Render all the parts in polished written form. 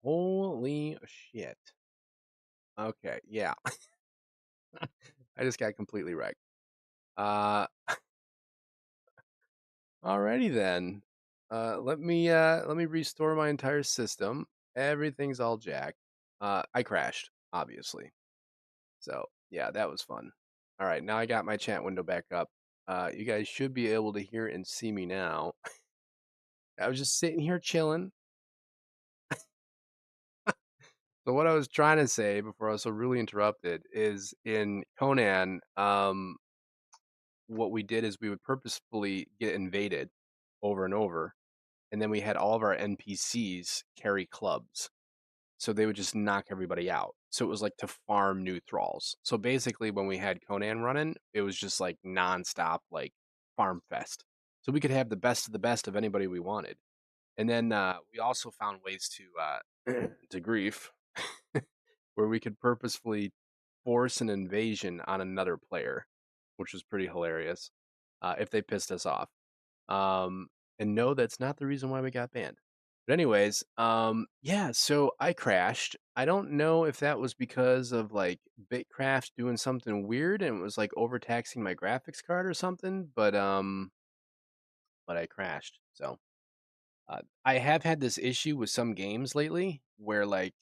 Holy shit. Okay, yeah. I just got completely wrecked. Uh, Alrighty then. Let me restore my entire system. Everything's all jacked. I crashed, obviously. So yeah, that was fun. All right, now I got my chat window back up. You guys should be able to hear and see me now. I was just sitting here chilling. So what I was trying to say before I was so really interrupted is in Conan, what we did is we would purposefully get invaded over and over, and then we had all of our NPCs carry clubs. So they would just knock everybody out. So it was like to farm new thralls. So basically when we had Conan running, it was just like nonstop like farm fest. So we could have the best of anybody we wanted. And then we also found ways to grief where we could purposefully force an invasion on another player, which was pretty hilarious if they pissed us off. Um, and no, that's not the reason why we got banned. But anyways, yeah, so I crashed. I don't know if that was because of like Bitcraft doing something weird and it was like overtaxing my graphics card or something, but I crashed. So I have had this issue with some games lately where like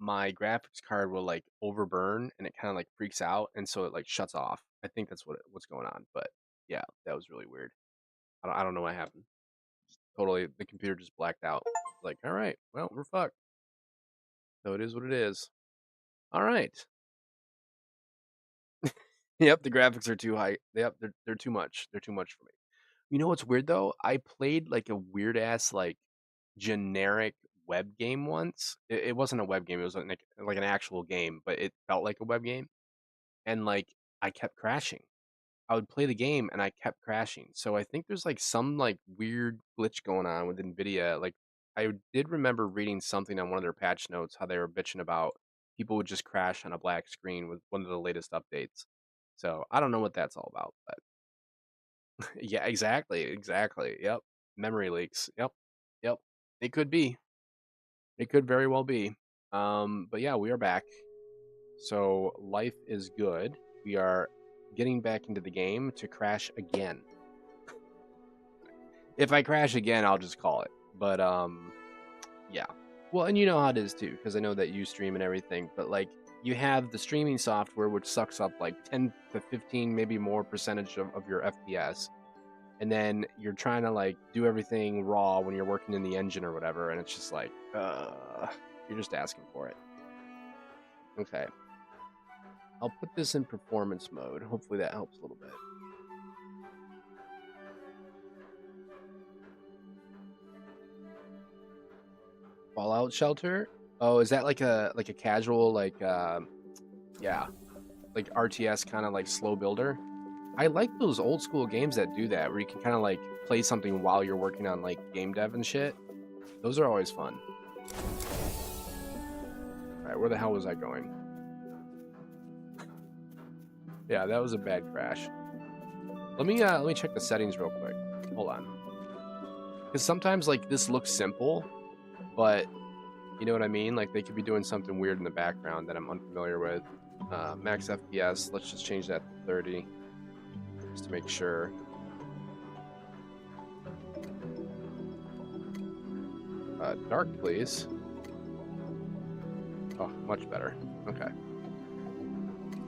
my graphics card will like overburn and it kind of like freaks out and so it like shuts off. I think that's what's going on. But yeah, that was really weird. I don't know what happened. Totally, the computer just blacked out. Like, all right, well, we're fucked. So it is what it is. All right. Yep, the graphics are too high. Yep, they're too much. They're too much for me. You know what's weird though? I played like a weird ass like generic web game once. It wasn't a web game. It was like an actual game, but it felt like a web game. And like I kept crashing. I would play the game and I kept crashing. So I think there's like some like weird glitch going on with Nvidia. Like I did remember reading something on one of their patch notes how they were bitching about people would just crash on a black screen with one of the latest updates. So I don't know what that's all about, but yeah, exactly. Yep. Memory leaks. Yep. Yep. It could be. It could very well be. But yeah, we are back. So life is good. We are getting back into the game to crash again. If I crash again, I'll just call it. But yeah. Well, and you know how it is too, because I know that you stream and everything. But like, you have the streaming software, which sucks up like 10 to 15, maybe more percentage of your FPS, and then you're trying to like do everything raw when you're working in the engine or whatever, and it's just like, you're just asking for it. Okay, I'll put this in performance mode. Hopefully that helps a little bit. Fallout Shelter. Oh, is that like a casual like yeah, like RTS kind of like slow builder? I like those old school games that do that, where you can kind of like play something while you're working on like game dev and shit. Those are always fun. All right, where the hell was I going? Yeah, that was a bad crash. Let me check the settings real quick. Hold on, because sometimes like this looks simple, but you know what I mean. Like they could be doing something weird in the background that I'm unfamiliar with. Max FPS. Let's just change that to 30, just to make sure. Dark, please. Oh, much better. Okay.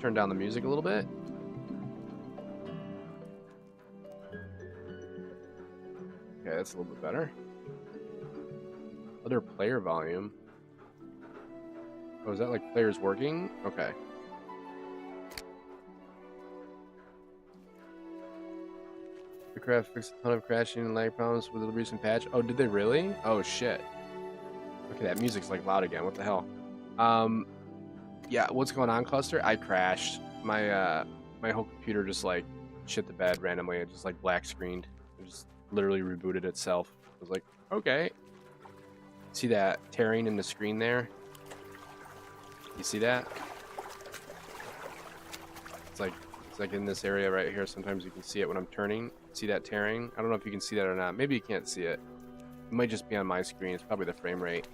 Turn down the music a little bit. Okay, that's a little bit better. Other player volume. Oh, is that like players working? Okay. The craft fixed a ton of crashing and lag problems with the recent patch. Oh, did they really? Oh shit. Okay, that music's like loud again. What the hell? Um, yeah. What's going on, Cluster? I crashed. My whole computer just like shit the bed randomly. It just like black screened. It just literally rebooted itself. I was like, okay. See that tearing in the screen there? You see that? It's like it's like in this area right here. Sometimes you can see it when I'm turning. See that tearing? I don't know if you can see that or not. Maybe you can't see it. It might just be on my screen. It's probably the frame rate.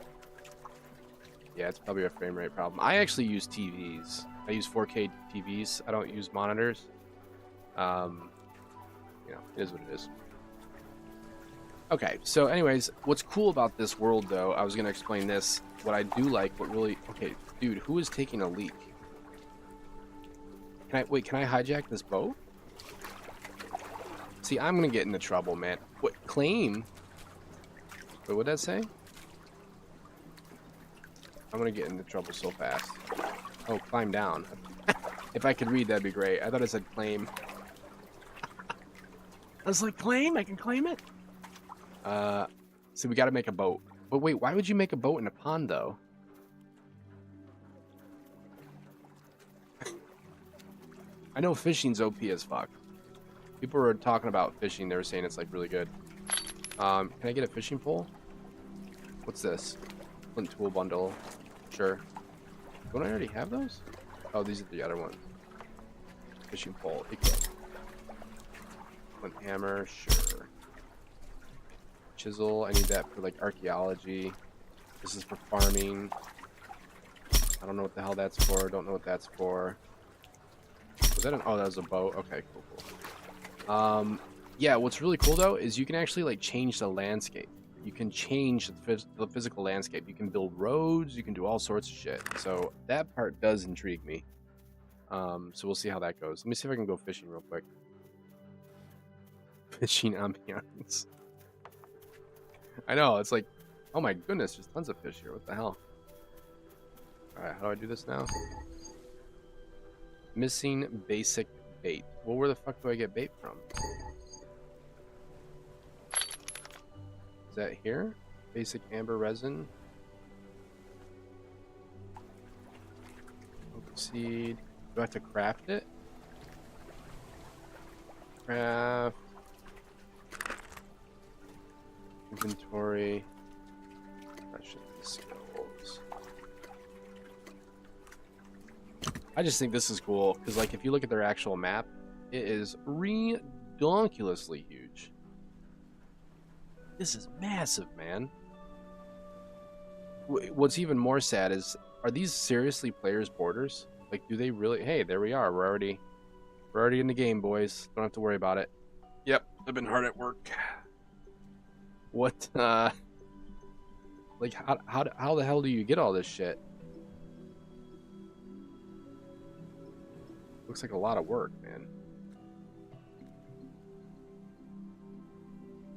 Yeah, it's probably a frame rate problem. I actually use TVs. I use 4K TVs. I don't use monitors. Um, it is what it is. Okay, so anyways, what's cool about this world, though, I was going to explain this. What I do like, what really... Okay, dude, who is taking a leak? Can I hijack this boat? See, I'm going to get into trouble, man. What, claim? Wait, what'd that say? I'm going to get into trouble so fast. Oh, climb down. If I could read, that'd be great. I thought it said claim. I was like, claim? I can claim it? So we got to make a boat. But wait, why would you make a boat in a pond, though? I know fishing's OP as fuck. People were talking about fishing. They were saying it's, like, really good. Can I get a fishing pole? What's this? Flint tool bundle. Sure. Don't I already have those? Oh, these are the other ones. Fishing pole. Equip. Flint hammer. Sure. Chisel. I need that for, like, archaeology. This is for farming. I don't know what the hell that's for. Don't know what that's for. Was that an... Oh, that was a boat. Okay, cool. Yeah, what's really cool, though, is you can actually, like, change the landscape. You can change the physical landscape. You can build roads. You can do all sorts of shit. So that part does intrigue me. So we'll see how that goes. Let me see if I can go fishing real quick. Fishing ambiance. I know, it's like, oh my goodness, there's tons of fish here. What the hell? Alright, how do I do this now? Missing basic bait. Well, where the fuck do I get bait from? Is that here? Basic amber resin. Oak seed. Do I have to craft it? Craft. Inventory. Impression skills. I just think this is cool because, like, if you look at their actual map, it is redonkulously huge. This is massive, man. What's even more sad is, are these seriously players' borders? Like, do they really? Hey, there we are. We're already in the game, boys. Don't have to worry about it. Yep, I've been hard at work. What? Like, how the hell do you get all this shit? Looks like a lot of work, man.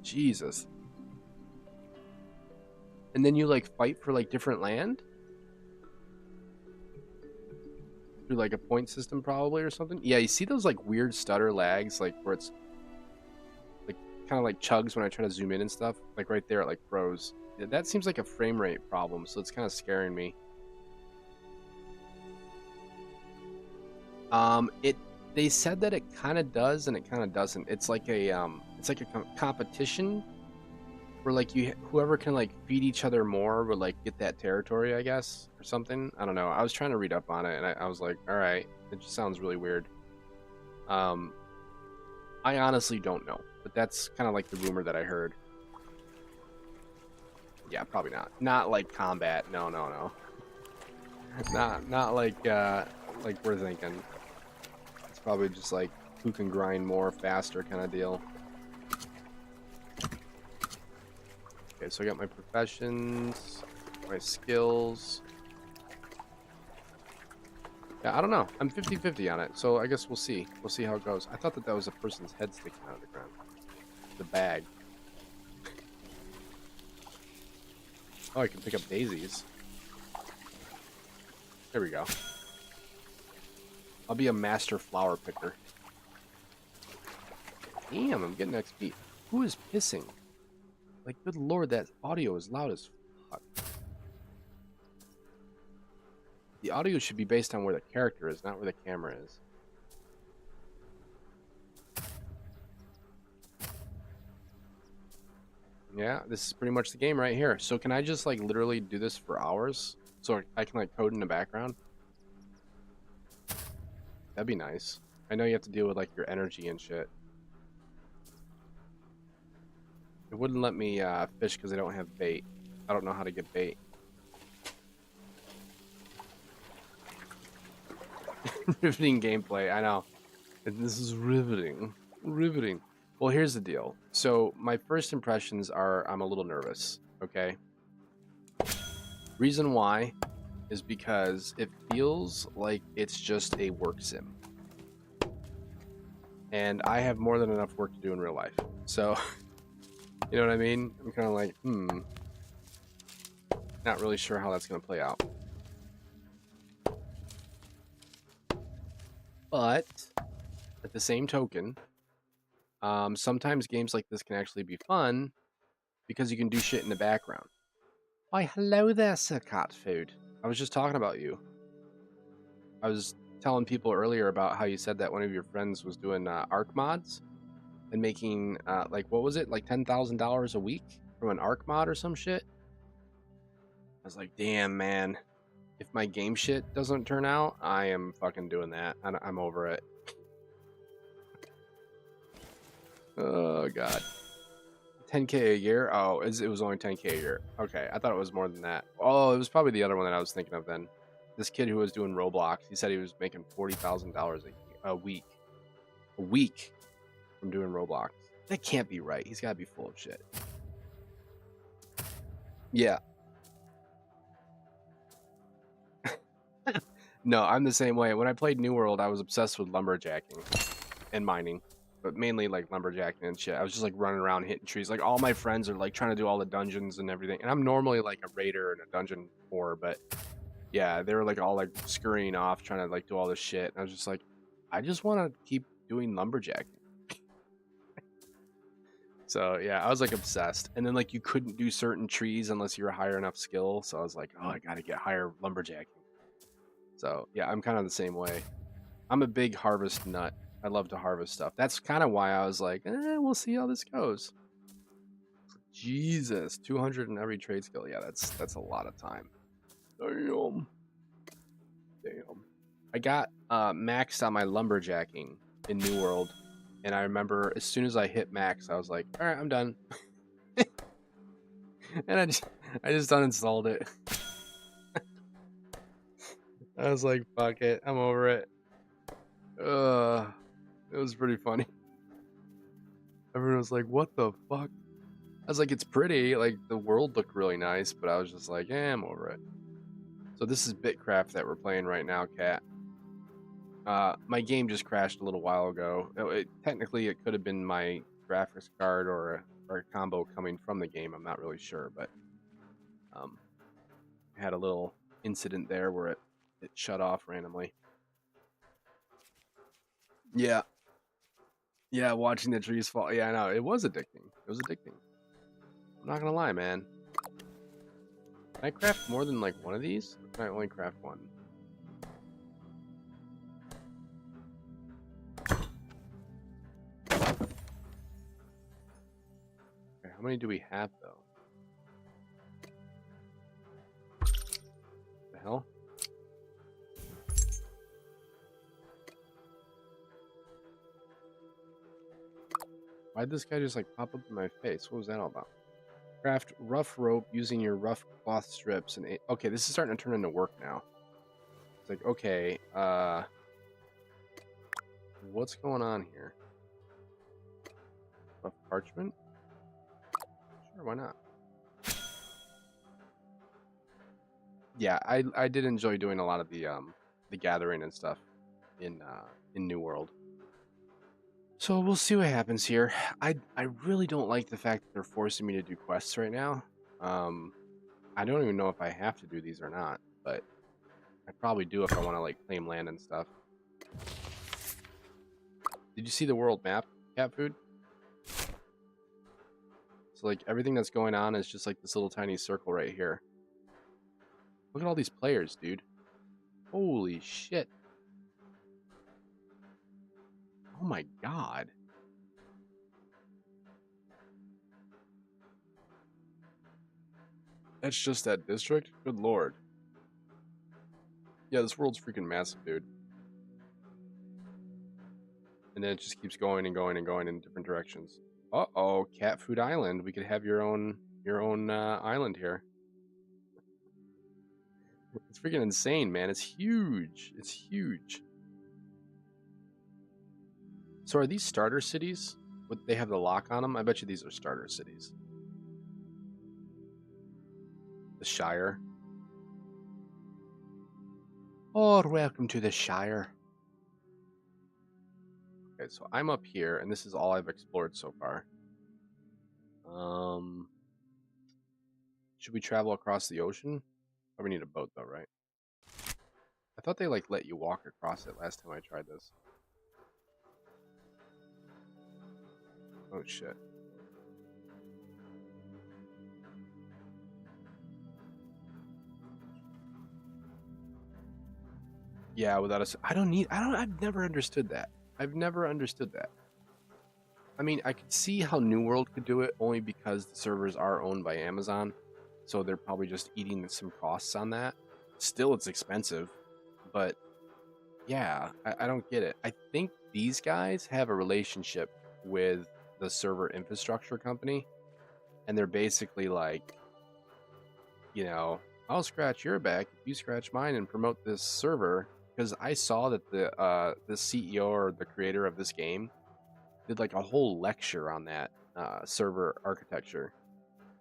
Jesus. And then you, like, fight for, like, different land? Through, like, a point system probably or something? Yeah, you see those, like, weird stutter lags, like, where it's, like, kind of like chugs when I try to zoom in and stuff? Like, right there, it, like, froze. Yeah, that seems like a frame rate problem, so it's kind of scaring me. They said that it kind of does and it kind of doesn't. It's like a competition where, like, whoever can, like, feed each other more would, like, get that territory, I guess, or something. I don't know. I was trying to read up on it and I was like, all right, it just sounds really weird. I honestly don't know, but that's kind of like the rumor that I heard. Yeah, probably not. Not like combat. No. Not like we're thinking. It's probably just like who can grind more faster kind of deal. Okay, so I got my professions, my skills. Yeah, I don't know. I'm 50-50 on it, so I guess we'll see. We'll see how it goes. I thought that was a person's head sticking out of the ground. The bag. Oh, I can pick up daisies. There we go. I'll be a master flower picker. Damn, I'm getting XP. Who is pissing? Like, good lord, that audio is loud as fuck. The audio should be based on where the character is, not where the camera is. Yeah, this is pretty much the game right here. So can I just, like, literally do this for hours? So I can, like, code in the background? That'd be nice. I know you have to deal with, like, your energy and shit. It wouldn't let me fish because I don't have bait. I don't know how to get bait. Riveting gameplay, I know. And this is riveting. Riveting. Well, here's the deal. So, my first impressions are I'm a little nervous, okay? Reason why is because it feels like it's just a work sim. And I have more than enough work to do in real life. So, you know what I mean? I'm kind of like, not really sure how that's going to play out. But at the same token, sometimes games like this can actually be fun because you can do shit in the background. Why, hello there, Sir Cat Food. I was just talking about you. I was telling people earlier about how you said that one of your friends was doing Arc mods and making, like, what was it? Like $10,000 a week from an Arc mod or some shit? I was like, damn, man. If my game shit doesn't turn out, I am fucking doing that. I'm over it. Oh, God. 10K a year? Oh, it was only 10K a year. Okay, I thought it was more than that. Oh, it was probably the other one that I was thinking of then. This kid who was doing Roblox, he said he was making $40,000 a week. A week from doing Roblox. That can't be right. He's got to be full of shit. Yeah. No, I'm the same way. When I played New World, I was obsessed with lumberjacking and mining, but mainly like lumberjacking and shit. I was just like running around hitting trees. Like all my friends are like trying to do all the dungeons and everything. And I'm normally like a raider and a dungeon whore, but yeah, they were like all like scurrying off trying to like do all this shit. And I was just like, I just want to keep doing lumberjacking. So yeah, I was like obsessed. And then like you couldn't do certain trees unless you were higher enough skill. So I was like, oh, I gotta get higher lumberjacking. So yeah, I'm kind of the same way. I'm a big harvest nut. I love to harvest stuff. That's kind of why I was like, we'll see how this goes. Jesus, 200 in every trade skill. Yeah, that's a lot of time. Damn. Damn. I got maxed on my lumberjacking in New World, and I remember as soon as I hit max, I was like, all right, I'm done. And I just uninstalled it. I was like, fuck it, I'm over it. It was pretty funny. Everyone was like, what the fuck? I was like, it's pretty. Like, the world looked really nice, but I was just like, I'm over it. So this is Bitcraft that we're playing right now, Cat. My game just crashed a little while ago. Technically, it could have been my graphics card or a combo coming from the game. I'm not really sure, but I had a little incident there where it shut off randomly. Yeah. Yeah, watching the trees fall. Yeah, I know. It was addicting. It was addicting. I'm not gonna lie, man. Can I craft more than like one of these? Or can I only craft one? Okay, how many do we have though? The hell? Why'd this guy just like pop up in my face? What was that all about? Craft rough rope using your rough cloth strips and okay, this is starting to turn into work now. It's like, okay, what's going on here? Rough parchment? Sure, why not? Yeah, I did enjoy doing a lot of the gathering and stuff in New World. So we'll see what happens here. I really don't like the fact that they're forcing me to do quests right now. I don't even know if I have to do these or not, but I probably do if I want to like claim land and stuff. Did you see the world map, Cat Food? So like everything that's going on is just like this little tiny circle right here. Look at all these players, dude. Holy shit. Oh my god. That's just that district? Good lord. Yeah, this world's freaking massive, dude. And then it just keeps going and going and going in different directions. Uh-oh, Cat Food Island. We could have your own island here. It's freaking insane, man. It's huge. It's huge. So are these starter cities? Would they have the lock on them? I bet you these are starter cities. The Shire. Oh, welcome to the Shire. Okay, so I'm up here, and this is all I've explored so far. Should we travel across the ocean? Oh, we need a boat though, right? I thought they like let you walk across it last time I tried this. Oh shit. Yeah, without us, I've never understood that. I've never understood that. I mean, I could see how New World could do it only because the servers are owned by Amazon, so they're probably just eating some costs on that. Still, it's expensive, but yeah, I don't get it. I think these guys have a relationship with the server infrastructure company, and they're basically like, you know, I'll scratch your back if you scratch mine and promote this server. Because I saw that the CEO or the creator of this game did like a whole lecture on that server architecture,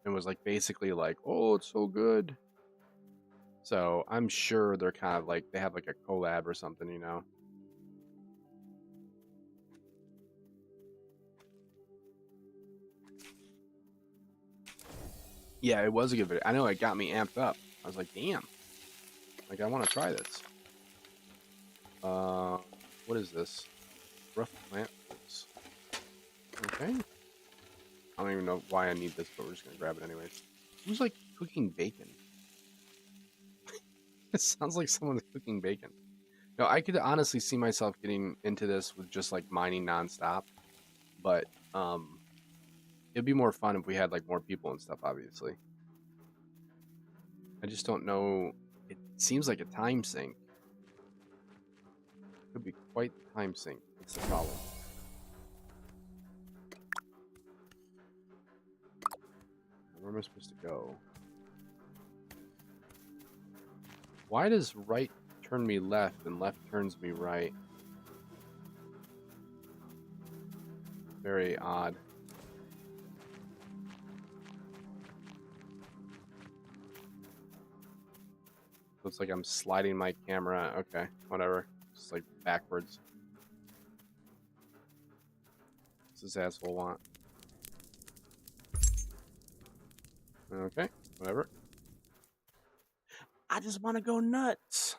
and was like basically like, oh, it's so good. So I'm sure they're kind of like they have like a collab or something, you know. Yeah, it was a good video. I know it got me amped up. I was like, damn, like I want to try this. What is this? Rough plant roots. Okay. I don't even know why I need this, but we're just gonna grab it anyways. Who's like cooking bacon? It sounds like someone's cooking bacon. No, I could honestly see myself getting into this with just like mining nonstop, but it'd be more fun if we had like more people and stuff. Obviously, I just don't know. It seems like a time sink. Could be quite the time sink. That's the problem. Where am I supposed to go? Why does right turn me left and left turns me right? Very odd. Looks like I'm sliding my camera. Okay, whatever. Just like backwards. What's this asshole want? Okay, whatever. I just want to go nuts.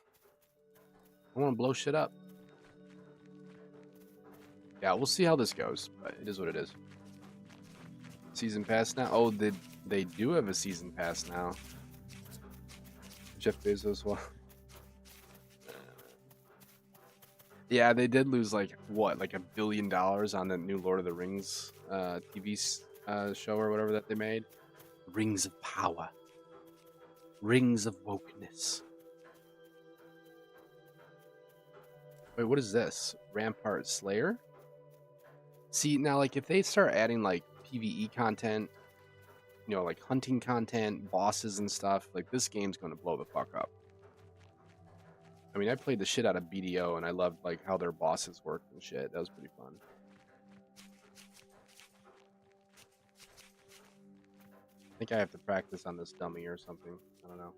I want to blow shit up. Yeah, we'll see how this goes, but it is what it is. Season pass now? Oh, they do have a season pass now. Jeff Bezos, well. Yeah, they did lose like what, like $1 billion on the new Lord of the Rings TV show or whatever that they made. Rings of Power. Rings of Wokeness. Wait, what is this? Rampart Slayer? See, now, like, if they start adding, like, PvE content, you know, like hunting content, bosses and stuff, like, this game's going to blow the fuck up. I mean, I played the shit out of BDO, and I loved, like, how their bosses worked and shit. That was pretty fun. I think I have to practice on this dummy or something. I don't know.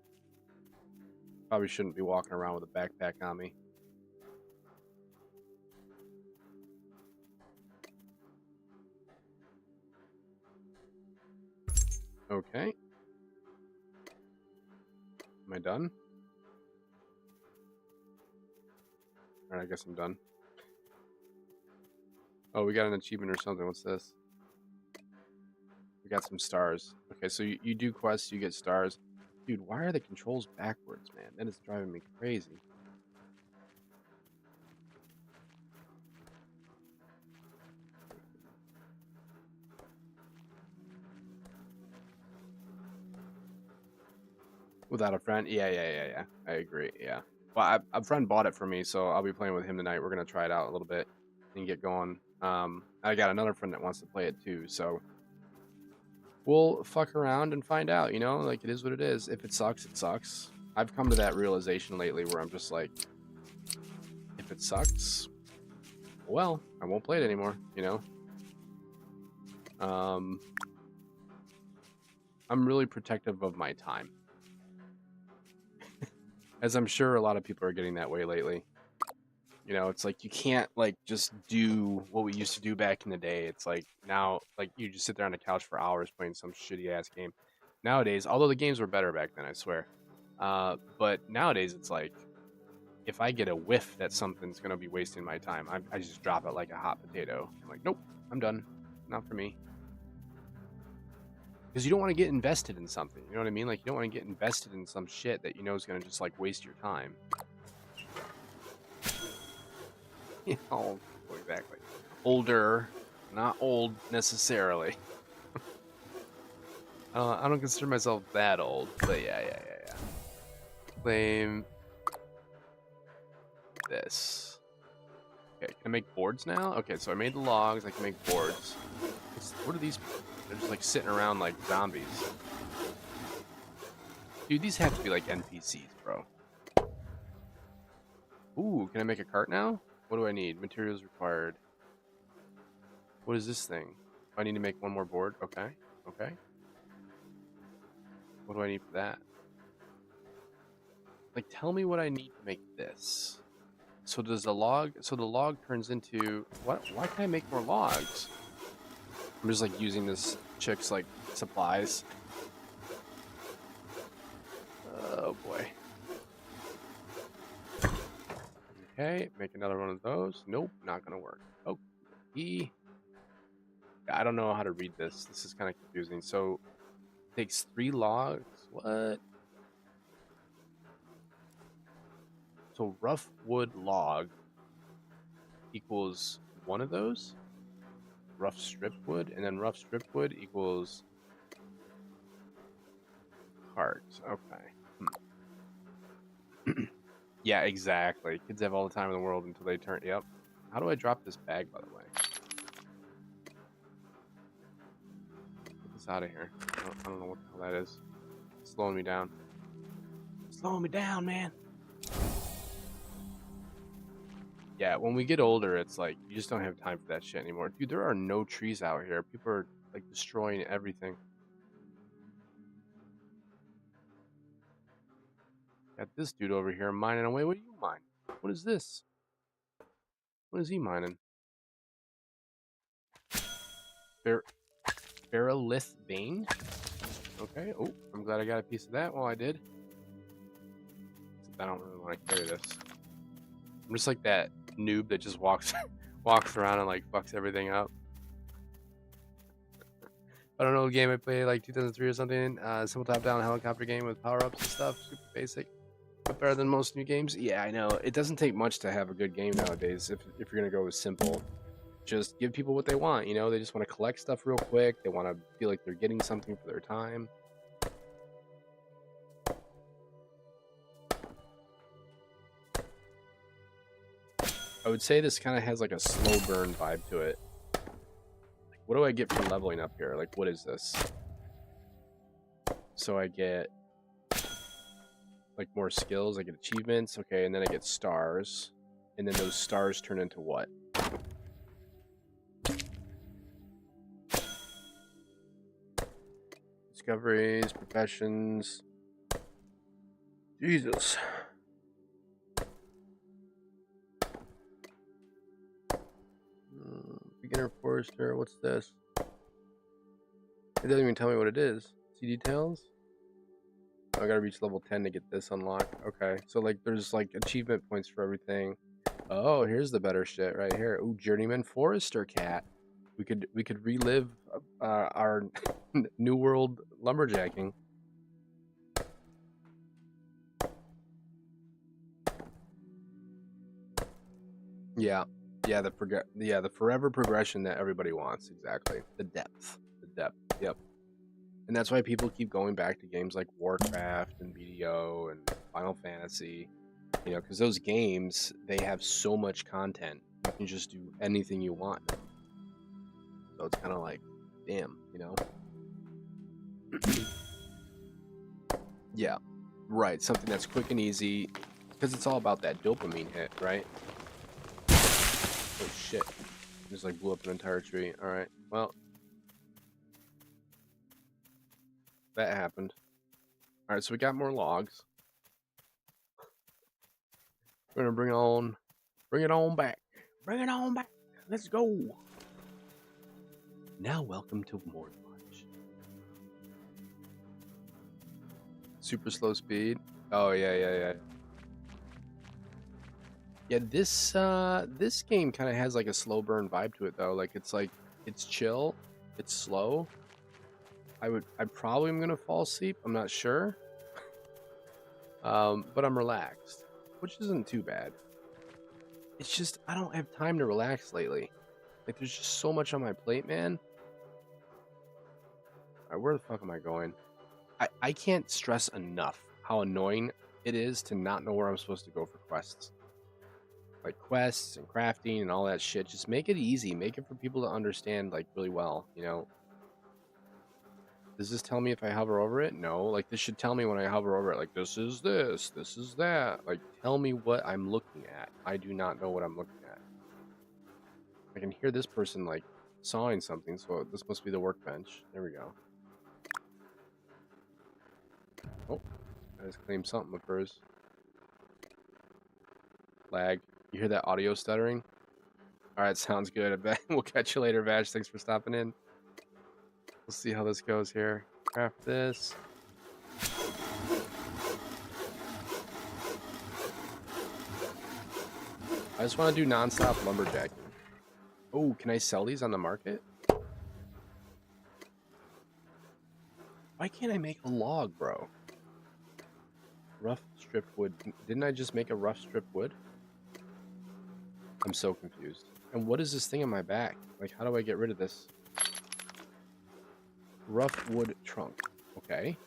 Probably shouldn't be walking around with a backpack on me. Okay. Am I done? Alright, I guess I'm done. Oh, we got an achievement or something. What's this? We got some stars. Okay, so you do quests, you get stars. Dude, why are the controls backwards, man? That is driving me crazy. Without a friend? Yeah. I agree, yeah. Well, a friend bought it for me, so I'll be playing with him tonight. We're going to try it out a little bit and get going. I got another friend that wants to play it too, so we'll fuck around and find out, you know? Like, it is what it is. If it sucks, it sucks. I've come to that realization lately where I'm just like, if it sucks, well, I won't play it anymore, you know? I'm really protective of my time. As I'm sure a lot of people are getting that way lately. You know, it's like you can't like just do what we used to do back in the day. It's like now, like you just sit there on the couch for hours playing some shitty ass game. Nowadays, although the games were better back then, I swear. But nowadays, it's like if I get a whiff that something's gonna be wasting my time, I just drop it like a hot potato. I'm like, nope, I'm done. Not for me. Because you don't want to get invested in something. You know what I mean? Like you don't want to get invested in some shit that you know is gonna just like waste your time. You know, exactly. Older, not old necessarily. I don't consider myself that old, but yeah. Claim this. Okay, can I make boards now? Okay, so I made the logs. I can make boards. What are these? They're just like sitting around like zombies. Dude, these have to be like NPCs, bro. Ooh, can I make a cart now? What do I need? Materials required. What is this thing? I need to make one more board. Okay. What do I need for that? Like, tell me what I need to make this. So does the log? So the log turns into what? Why can't I make more logs? I'm just like using this chick's like supplies. Oh boy. Okay, make another one of those. Nope, not gonna work. Oh, E. I don't know how to read this. This is kind of confusing. So it takes 3 logs. What? So rough wood log equals one of those. Rough strip wood, and then rough strip wood equals cart. Okay. Yeah, exactly. Kids have all the time in the world until they turn. Yep. How do I drop this bag, by the way? Get this out of here. I don't know what the hell that is. It's slowing me down. It's slowing me down, man. Yeah, when we get older, it's like you just don't have time for that shit anymore. Dude, there are no trees out here. People are like destroying everything. Got this dude over here mining away. What do you mine? What is this? What is he mining? Ferrolith vein. Okay. Oh, I'm glad I got a piece of that while I did. I don't really want to carry this. I'm just like that noob that just walks around and like fucks everything up. I don't know, a game I played like 2003 or something. Simple top-down helicopter game with power-ups and stuff. Super basic, but better than most new games. Yeah, I know. It doesn't take much to have a good game nowadays. If you're gonna go with simple, just give people what they want. You know, they just want to collect stuff real quick. They want to feel like they're getting something for their time. I would say this kind of has like a slow burn vibe to it. Like, what do I get from leveling up here? Like, what is this? So I get like more skills. I get achievements. Okay, and then I get stars. And then those stars turn into what? Discoveries, professions. Jesus. Beginner forester, what's this? It doesn't even tell me what it is. See details? Oh, I gotta reach level 10 to get this unlocked. Okay, so like there's like achievement points for everything. Oh, here's the better shit right here. Ooh, journeyman forester cat. We could relive our new world lumberjacking. Yeah. Yeah, the forever progression that everybody wants. Exactly. The depth. Yep. And that's why people keep going back to games like Warcraft and BDO and Final Fantasy. You know, because those games, they have so much content. You can just do anything you want. So it's kind of like, damn, you know? Yeah, right. Something that's quick and easy. Because it's all about that dopamine hit, right? Oh shit. Just like blew up an entire tree. Alright, well. That happened. Alright, so we got more logs. We're gonna bring it on back. Bring it on back. Let's go. Now welcome to More Lodge. Super slow speed. Oh yeah. Yeah, this game kind of has like a slow burn vibe to it though. Like it's chill, it's slow. I probably am gonna fall asleep. I'm not sure. But I'm relaxed, which isn't too bad. It's just I don't have time to relax lately. Like there's just so much on my plate, man. All right, where the fuck am I going? I can't stress enough how annoying it is to not know where I'm supposed to go for quests. Like quests and crafting and all that shit. Just make it easy. Make it for people to understand like really well, you know. Does this tell me if I hover over it? No. Like this should tell me when I hover over it, like this is that. Like tell me what I'm looking at. I do not know what I'm looking at. I can hear this person like sawing something, so this must be the workbench. There we go. Oh, I just claimed something of hers. Lag. You hear that audio stuttering? Alright, sounds good. I bet we'll catch you later, Vash. Thanks for stopping in. We'll see how this goes here. Craft this. I just want to do non-stop lumberjacking. Oh, can I sell these on the market? Why can't I make a log, bro? Rough strip wood. Didn't I just make a rough strip wood? I'm so confused. And what is this thing on my back? Like, how do I get rid of this? Rough wood trunk. Okay.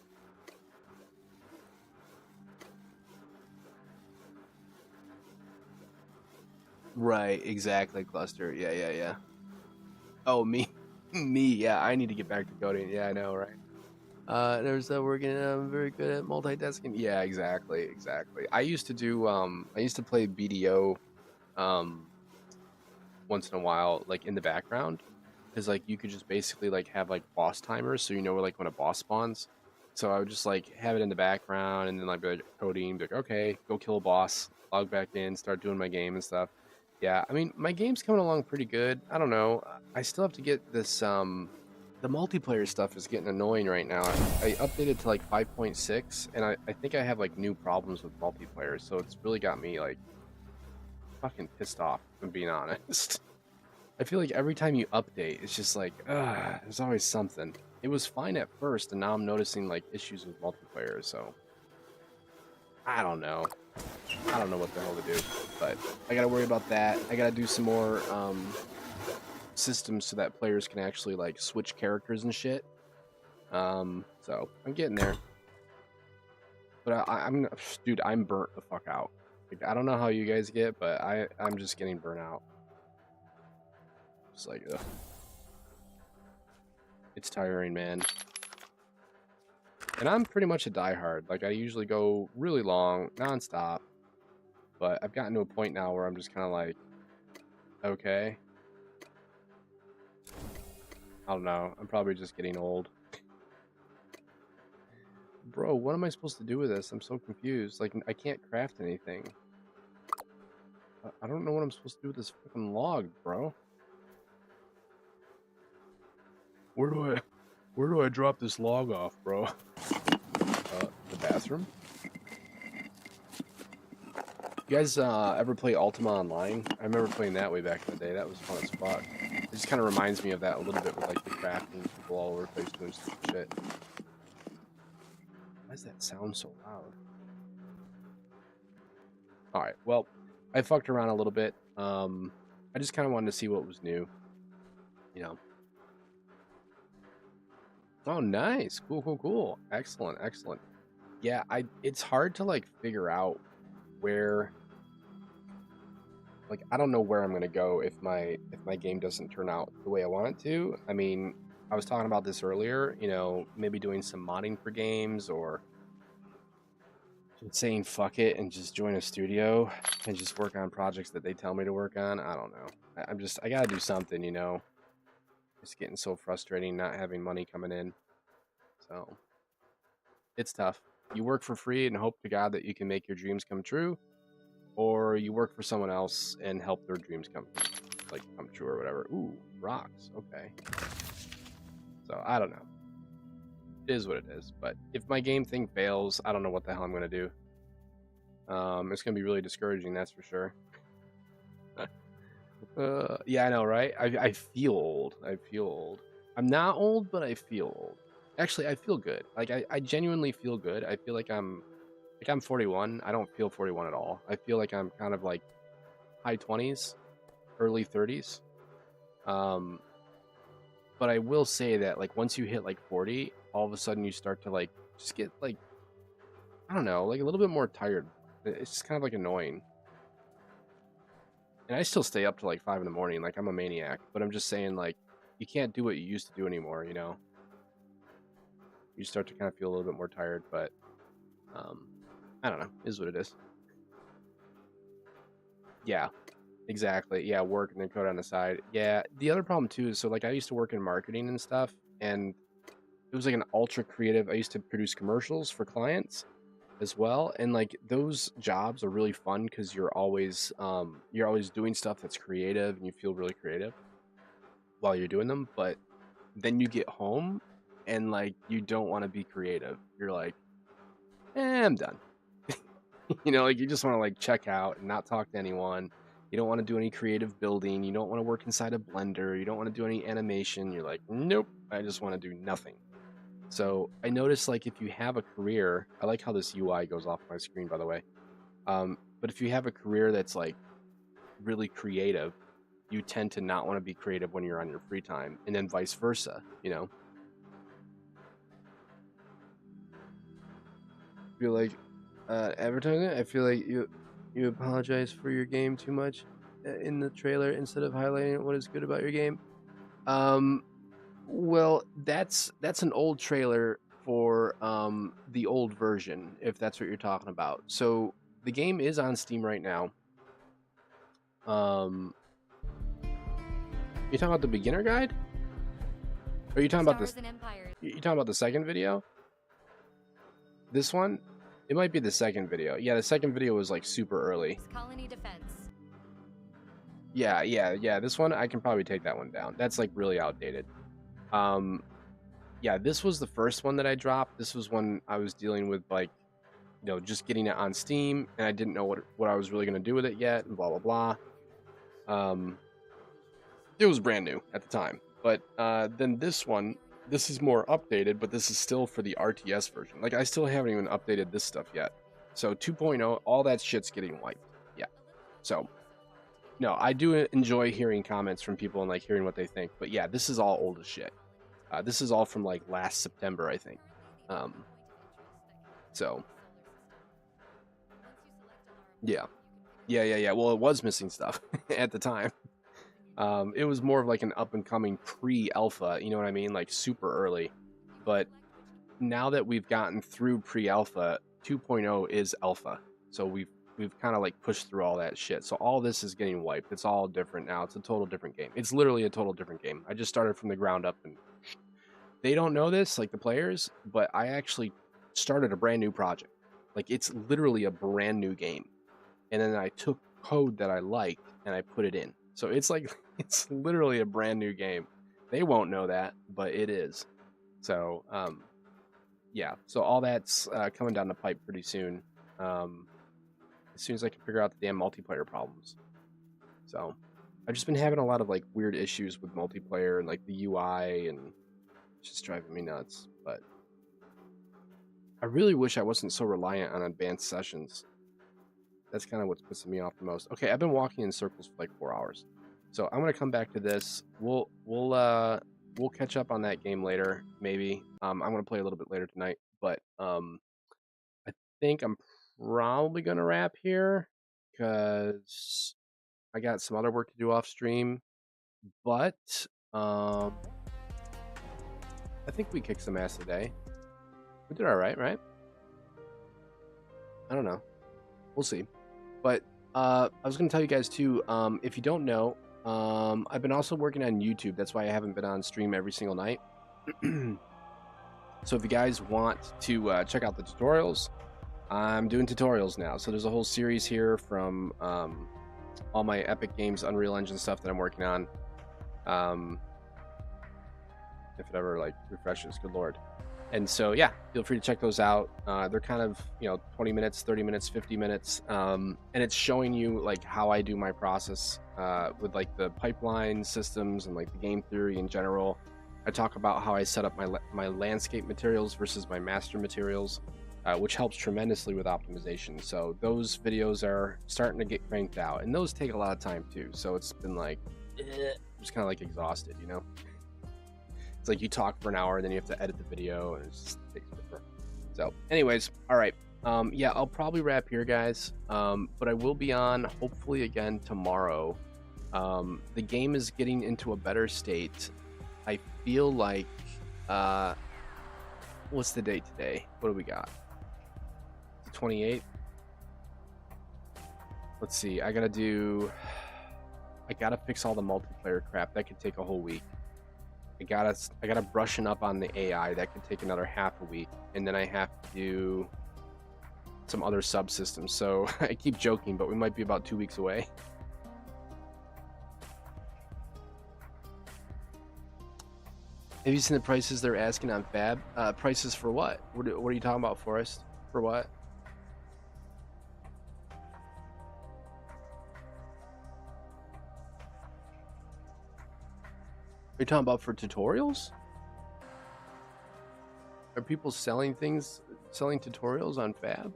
Right, exactly, Cluster. Yeah. Oh, me. Me, yeah, I need to get back to coding. Yeah, I know, right? There's working. I'm very good at multitasking. Yeah, exactly. I used to play BDO, once in a while, like in the background, because like you could just basically like have like boss timers, so you know like when a boss spawns. So I would just like have it in the background, and then like be like coding, be like okay, go kill a boss, log back in, start doing my game and stuff. Yeah, I mean my game's coming along pretty good. I don't know. I still have to get this the multiplayer stuff is getting annoying right now. I updated to like 5.6 and I think I have like new problems with multiplayer, so it's really got me like fucking pissed off, if I'm being honest. I feel like every time you update, it's just like, there's always something. It was fine at first, and now I'm noticing like issues with multiplayer, so I don't know. I don't know what the hell to do, but I gotta worry about that. I gotta do some more systems so that players can actually like switch characters and shit. So I'm getting there. But I'm dude, I'm burnt the fuck out. Like, I don't know how you guys get, but I'm just getting burnt out. It's like, ugh. It's tiring, man. And I'm pretty much a diehard. Like, I usually go really long, nonstop. But I've gotten to a point now where I'm just kind of like, okay. I don't know. I'm probably just getting old. Bro, what am I supposed to do with this? I'm so confused. Like, I can't craft anything. I don't know what I'm supposed to do with this fucking log, bro. Where do I drop this log off, bro? The bathroom? You guys ever play Ultima Online? I remember playing that way back in the day. That was fun as fuck. It just kind of reminds me of that a little bit with like the crafting, people all over the place doing stupid shit. Why does that sound so loud? Alright, well, I fucked around a little bit. I just kind of wanted to see what was new. You know. Oh, nice. Cool. Excellent. Yeah, it's hard to like figure out where, like, I don't know where I'm gonna go if my game doesn't turn out the way I want it to. I mean, I was talking about this earlier, you know, maybe doing some modding for games or saying fuck it and just join a studio and just work on projects that they tell me to work on. I don't know. I gotta do something, you know. It's getting so frustrating not having money coming in. So it's tough. You work for free and hope to God that you can make your dreams come true, or you work for someone else and help their dreams come true or whatever. Ooh, rocks. Okay. So I don't know. It is what it is. But if my game thing fails, I don't know what the hell I'm gonna do. It's gonna be really discouraging, that's for sure. Yeah, I know, right? I feel old. I feel old. I'm not old, but I feel old. Actually, I feel good. Like I genuinely feel good. I feel like I'm 41. I don't feel 41 at all. I feel like I'm kind of like high 20s, early 30s. Um, but I will say that like once you hit like 40, all of a sudden you start to like just get like I don't know, like a little bit more tired. It's just kind of like annoying. And I still stay up till like 5 in the morning, like I'm a maniac. But I'm just saying, like, you can't do what you used to do anymore, you know? You start to kind of feel a little bit more tired, but um, I don't know, is what it is. Yeah, exactly. Yeah, work and then code on the side. Yeah, the other problem too is so like I used to work in marketing and stuff, and it was like an ultra creative. I used to produce commercials for clients as well, and like those jobs are really fun because you're always doing stuff that's creative and you feel really creative while you're doing them, but then you get home and like you don't want to be creative. You're like, I'm done. You know, like you just want to like check out and not talk to anyone. You don't want to do any creative building. You don't want to work inside a blender. You don't want to do any animation. You're like, nope, I just want to do nothing. So I noticed like if you have a career, I like how this UI goes off my screen, by the way. But if you have a career that's like really creative, you tend to not want to be creative when you're on your free time, and then vice versa. You know, feel like advertising. I feel like you apologize for your game too much in the trailer instead of highlighting what is good about your game. Um, well, that's an old trailer for the old version, if that's what you're talking about. So the game is on Steam right now. Um, you talking about the beginner guide? Or are you talking about this? You talking about the second video? This one? It might be the second video. Yeah, the second video was like super early. Colony defense. Yeah. This one I can probably take that one down. That's like really outdated. Um, yeah, this was the first one that I dropped. This was when I was dealing with like, you know, just getting it on Steam, and I didn't know what I was really gonna do with it yet, and blah blah blah. It was brand new at the time, but then this one, this is more updated, but this is still for the RTS version. Like I still haven't even updated this stuff yet. So 2.0, all that shit's getting wiped. Yeah. So no, I do enjoy hearing comments from people and like hearing what they think. But yeah, this is all old as shit. This is all from like last September, I think. Um, so yeah, yeah. Well, it was missing stuff at the time. It was more of like an up and coming pre-alpha. You know what I mean? Like super early. But now that we've gotten through pre-alpha, 2.0 is alpha. So we've kind of like pushed through all that shit. So all this is getting wiped. It's all different now. It's a total different game. It's literally a total different game. I just started from the ground up, and they don't know this, like the players, but I actually started a brand new project. Like it's literally a brand new game. And then I took code that I liked and I put it in. So it's like it's literally a brand new game. They won't know that, but it is. So yeah, so all that's coming down the pipe pretty soon. As soon as I can figure out the damn multiplayer problems. So I've just been having a lot of like weird issues with multiplayer and like the UI, and it's just driving me nuts. But I really wish I wasn't so reliant on advanced sessions. That's kind of what's pissing me off the most. Okay, I've been walking in circles for like 4 hours, so I'm gonna come back to this. We'll catch up on that game later, maybe. I'm gonna play a little bit later tonight, but I think I'm probably gonna wrap here because I got some other work to do off stream. But um, I think we kicked some ass today. We did all right, right? I don't know. We'll see. But I was going to tell you guys too, if you don't know, I've been also working on YouTube. That's why I haven't been on stream every single night. So if you guys want to check out the tutorials, I'm doing tutorials now. So there's a whole series here from all my Epic Games Unreal Engine stuff that I'm working on. If it ever like refreshes, good lord. And so yeah, feel free to check those out. They're kind of 20 minutes, 30 minutes, 50 minutes, and it's showing you like how I do my process with like the pipeline systems and like the game theory in general. I talk about how I set up my landscape materials versus my master materials, which helps tremendously with optimization. So those videos are starting to get cranked out, and those take a lot of time too. So it's been like, just kind of like exhausted, you know? It's like you talk for an hour, and then you have to edit the video, and it just takes forever. So anyways, all right. Yeah, I'll probably wrap here, guys. But I will be on, hopefully, again tomorrow. The game is getting into a better state. I feel like, what's the date today? What do we got? The 28th? Let's see, I gotta fix all the multiplayer crap. That could take a whole week. I gotta brushing up on the AI. That could take another half a week. And then I have to do some other subsystems. So I keep joking, but we might be about 2 weeks away. Have you seen the prices they're asking on Fab? Prices for what? What are you talking about, Forrest? For what? Are you talking about for tutorials? Are people selling tutorials on Fab?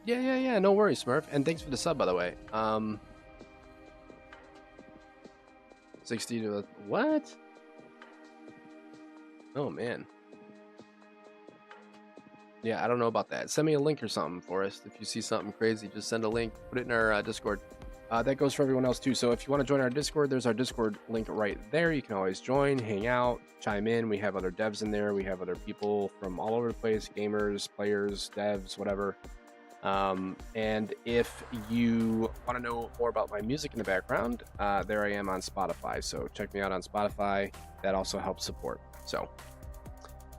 Yeah, no worries, Smurf. And thanks for the sub, by the way. 60 to what? Oh man. Yeah, I don't know about that. Send me a link or something, Forrest. If you see something crazy, just send a link. Put it in our Discord. That goes for everyone else too. So if you want to join our Discord, there's our Discord link right there. You can always join, hang out, chime in. We have other devs in there. We have other people from all over the place, gamers, players, devs, whatever. And if you want to know more about my music in the background, there I am on Spotify. So check me out on Spotify. That also helps support. So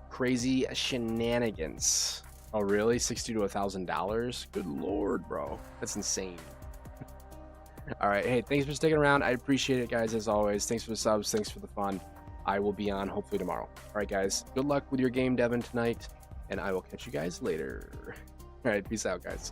crazy shenanigans. Oh, really? $60 to $1,000? Good lord, bro. That's insane. All right. Hey, thanks for sticking around. I appreciate it, guys, as always. Thanks for the subs. Thanks for the fun. I will be on hopefully tomorrow. All right, guys. Good luck with your game, Devin, tonight. And I will catch you guys later. All right. Peace out, guys.